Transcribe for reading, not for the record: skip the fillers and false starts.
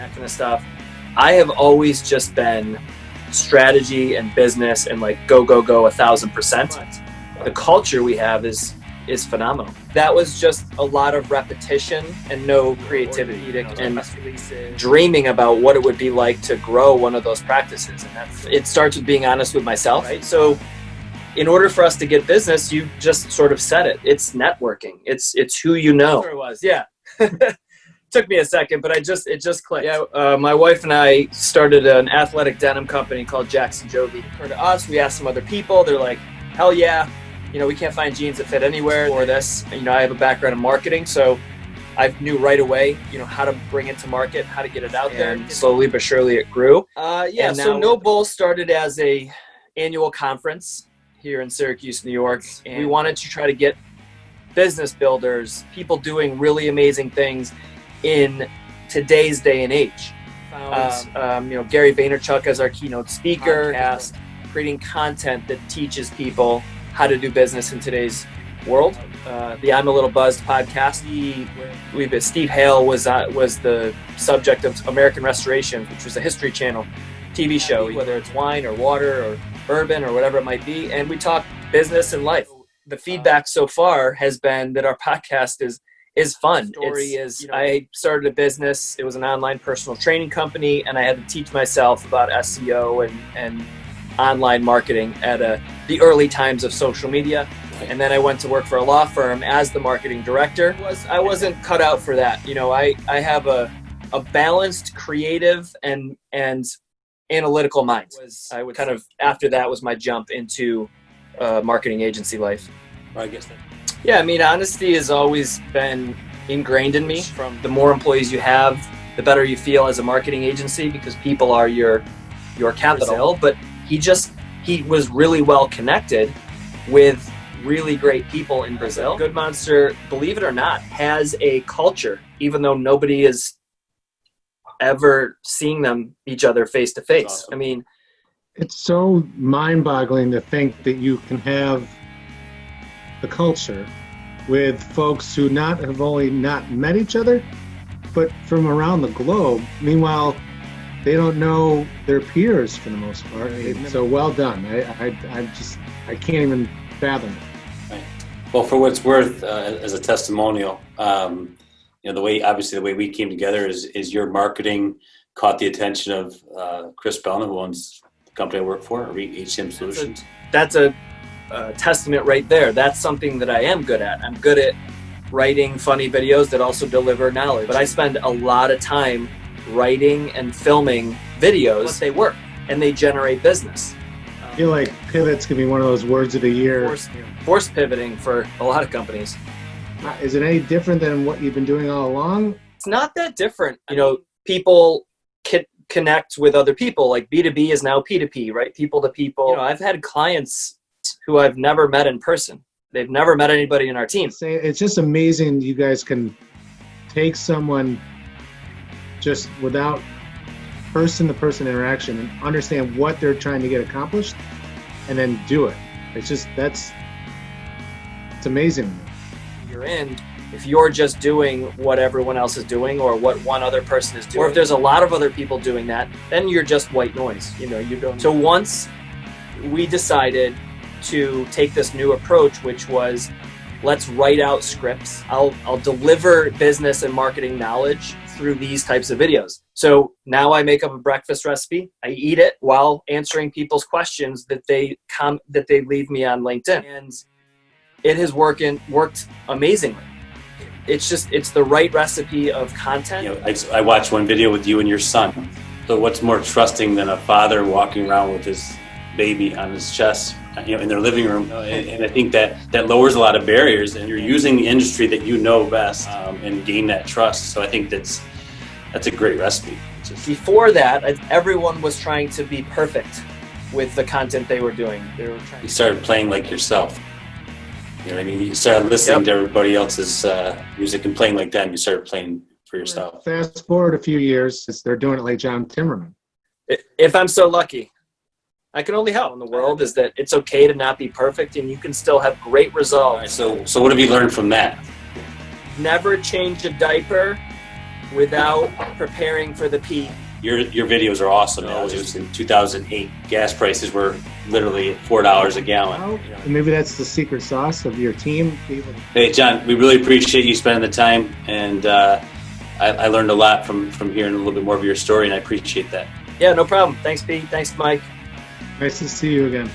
that kind of stuff. I have always just been strategy and business and like go 1,000%. The culture we have is phenomenal. That was just a lot of repetition and no creativity and dreaming about what it would be like to grow one of those practices. And it starts with being honest with myself. Right? So in order for us to get business, you just sort of said it. It's networking. It's who you know. That's where it was. Yeah. Took me a second, but it just clicked. Yeah, my wife and I started an athletic denim company called Jackson Jovi. For us, we asked some other people. They're like, hell yeah. We can't find jeans that fit anywhere or this. I have a background in marketing, so I knew right away, how to bring it to market, how to get it out there. And slowly but surely it grew. So No Bull started as a annual conference here in Syracuse, New York. And we wanted to try to get business builders, people doing really amazing things in today's day and age. Gary Vaynerchuk as our keynote speaker, creating content that teaches people how to do business in today's world. The I'm a Little Buzzed podcast. Steve Hale was the subject of American Restoration, which was a History Channel TV show, whether it's wine or water or bourbon or whatever it might be. And we talk business and life. The feedback so far has been that our podcast is fun. I started a business. It was an online personal training company, and I had to teach myself about SEO and online marketing at the early times of social media. And then I went to work for a law firm as the marketing director. I wasn't cut out for that. I have a balanced, creative, and analytical mind. After that was my jump into marketing agency life. I guess that. Yeah, honesty has always been ingrained in me. From the more employees you have, the better you feel as a marketing agency, because people are your capital. But he was really well connected with really great people in Brazil. Good Monster, believe it or not, has a culture, even though nobody is ever seeing each other face to face. Awesome. It's so mind-boggling to think that you can have the culture with folks who have only not met each other, but from around the globe. Meanwhile, they don't know their peers for the most part. So well done. I can't even fathom it. Right. Well, for what it's worth, as a testimonial, the way we came together is your marketing caught the attention of Chris Bellman, who owns the company I work for, HCM Solutions. That's a testament right there. That's something that I am good at. I'm good at writing funny videos that also deliver knowledge. But I spend a lot of time writing and filming videos. But they work and they generate business. I feel like pivots can be one of those words of the year. Force pivoting for a lot of companies. Is it any different than what you've been doing all along? It's not that different. People connect with other people. Like B2B is now P2P, right? People to people. I've had clients who I've never met in person. They've never met anybody in our team. It's just amazing you guys can take someone just without person-to-person interaction and understand what they're trying to get accomplished and then do it. It's amazing. If you're just doing what everyone else is doing or what one other person is doing, or if there's a lot of other people doing that, then you're just white noise. You don't. So once we decided to take this new approach, which was let's write out scripts. I'll deliver business and marketing knowledge through these types of videos. So now I make up a breakfast recipe. I eat it while answering people's questions that they leave me on LinkedIn. And it has worked amazingly. It's the right recipe of content. I watched one video with you and your son. So what's more trusting than a father walking around with his baby on his chest, in their living room? And I think that lowers a lot of barriers, and you're using the industry that you know best and gain that trust. So I think that's a great recipe. Before that, everyone was trying to be perfect with the content they were doing. You started playing like yourself. You started listening to everybody else's music and playing like them. You started playing for yourself. Fast forward a few years, they're doing it like John Timmerman. If I'm so lucky. I can only help in the world is that it's okay to not be perfect and you can still have great results. Right, so what have you learned from that? Never change a diaper without preparing for the peak. Your videos are awesome. It was in 2008. Gas prices were literally $4 a gallon. And maybe that's the secret sauce of your team. Hey, John, we really appreciate you spending the time, and I learned a lot from hearing a little bit more of your story, and I appreciate that. Yeah, no problem. Thanks, Pete. Thanks, Mike. Nice to see you again.